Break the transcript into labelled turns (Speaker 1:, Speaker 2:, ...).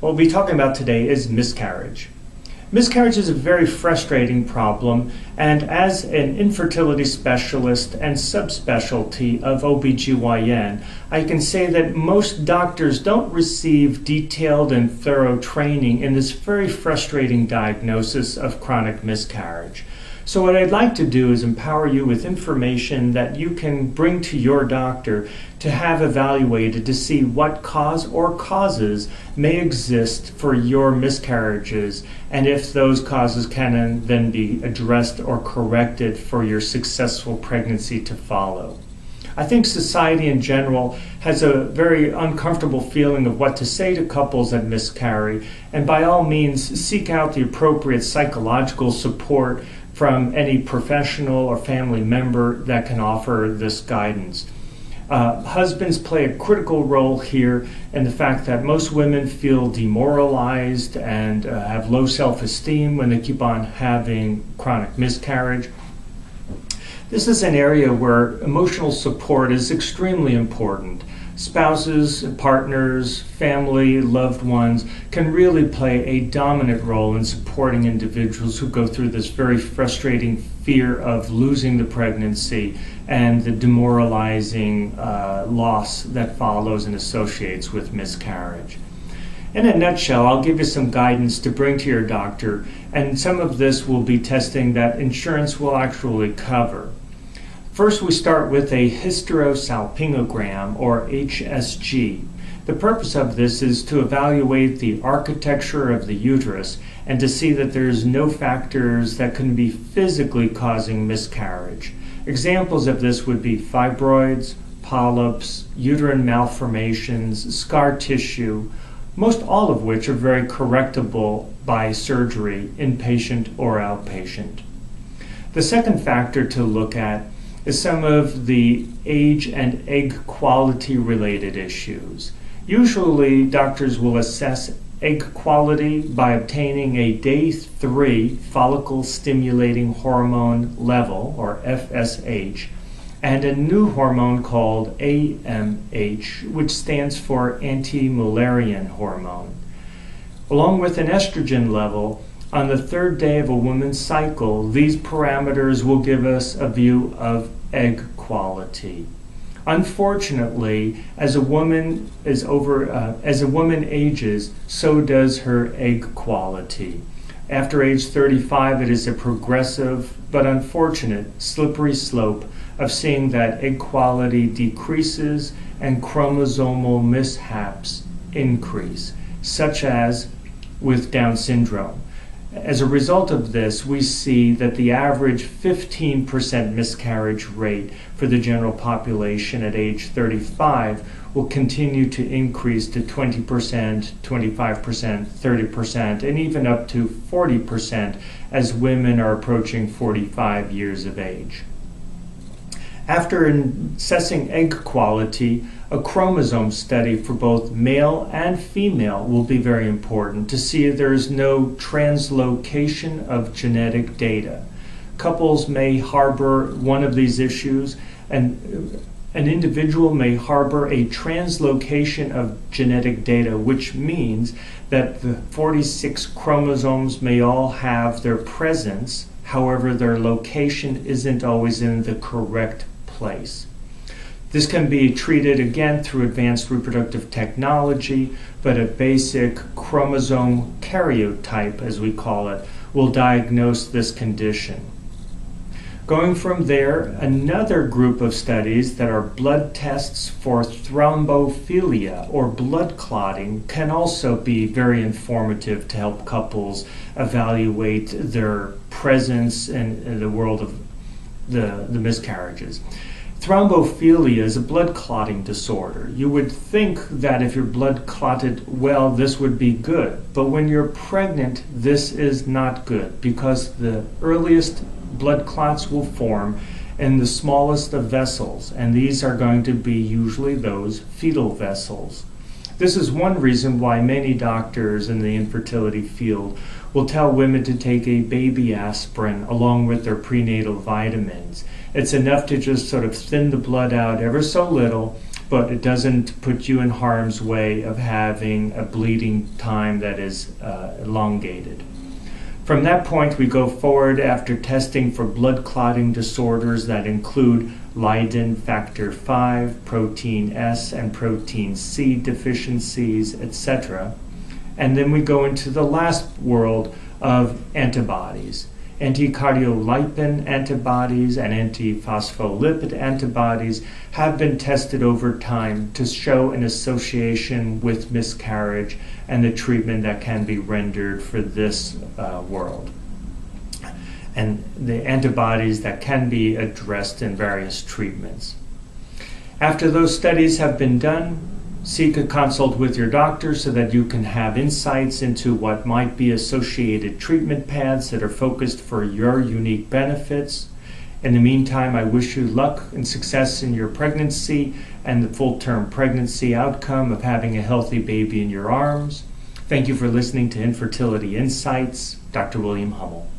Speaker 1: What we'll be talking about today is miscarriage. Miscarriage is a very frustrating problem, and as an infertility specialist and subspecialty of OBGYN, I can say that most doctors don't receive detailed and thorough training in this very frustrating diagnosis of chronic miscarriage. So what I'd like to do is empower you with information that you can bring to your doctor to have evaluated to see what cause or causes may exist for your miscarriages, and if those causes can then be addressed or corrected for your successful pregnancy to follow. I think society in general has a very uncomfortable feeling of what to say to couples that miscarry, and by all means seek out the appropriate psychological support from any professional or family member that can offer this guidance. Husbands play a critical role here in the fact that most women feel demoralized and have low self-esteem when they keep on having chronic miscarriage. This is an area where emotional support is extremely important. Spouses, partners, family, loved ones can really play a dominant role in supporting individuals who go through this very frustrating fear of losing the pregnancy and the demoralizing loss that follows and associates with miscarriage. In a nutshell, I'll give you some guidance to bring to your doctor, and some of this will be testing that insurance will actually cover. First, we start with a hysterosalpingogram, or HSG. The purpose of this is to evaluate the architecture of the uterus and to see that there's no factors that can be physically causing miscarriage. Examples of this would be fibroids, polyps, uterine malformations, scar tissue, most all of which are very correctable by surgery, inpatient or outpatient. The second factor to look at is some of the age and egg quality related issues. Usually, doctors will assess egg quality by obtaining a day 3 follicle stimulating hormone level, or FSH, and a new hormone called AMH, which stands for anti-Mullerian hormone. Along with an estrogen level, on the 3rd day of a woman's cycle, these parameters will give us a view of egg quality. Unfortunately, as a woman ages, so does her egg quality. After age 35, it is a progressive but unfortunate slippery slope of seeing that egg quality decreases and chromosomal mishaps increase, such as with Down syndrome. As a result of this, we see that the average 15% miscarriage rate for the general population at age 35 will continue to increase to 20%, 25%, 30%, and even up to 40% as women are approaching 45 years of age. After assessing egg quality, a chromosome study for both male and female will be very important to see if there is no translocation of genetic data. Couples may harbor one of these issues, and an individual may harbor a translocation of genetic data, which means that the 46 chromosomes may all have their presence, however their location isn't always in the correct place. This can be treated again through advanced reproductive technology, but a basic chromosome karyotype, as we call it, will diagnose this condition. Going from there, another group of studies that are blood tests for thrombophilia or blood clotting can also be very informative to help couples evaluate their presence in the world of the miscarriages. Thrombophilia is a blood clotting disorder. You would think that if your blood clotted well, this would be good. But when you're pregnant, this is not good because the earliest blood clots will form in the smallest of vessels, and these are going to be usually those fetal vessels. This is one reason why many doctors in the infertility field will tell women to take a baby aspirin along with their prenatal vitamins. It's enough to just sort of thin the blood out ever so little, but it doesn't put you in harm's way of having a bleeding time that is elongated. From that point, we go forward after testing for blood clotting disorders that include Leiden factor 5, protein S, and protein C deficiencies, etc. And then we go into the last world of antibodies. Anticardiolipin antibodies and antiphospholipid antibodies have been tested over time to show an association with miscarriage and the treatment that can be rendered for this world. And the antibodies that can be addressed in various treatments. After those studies have been done, seek a consult with your doctor so that you can have insights into what might be associated treatment paths that are focused for your unique benefits. In the meantime, I wish you luck and success in your pregnancy and the full-term pregnancy outcome of having a healthy baby in your arms. Thank you for listening to Infertility Insights. Dr. William Hummel.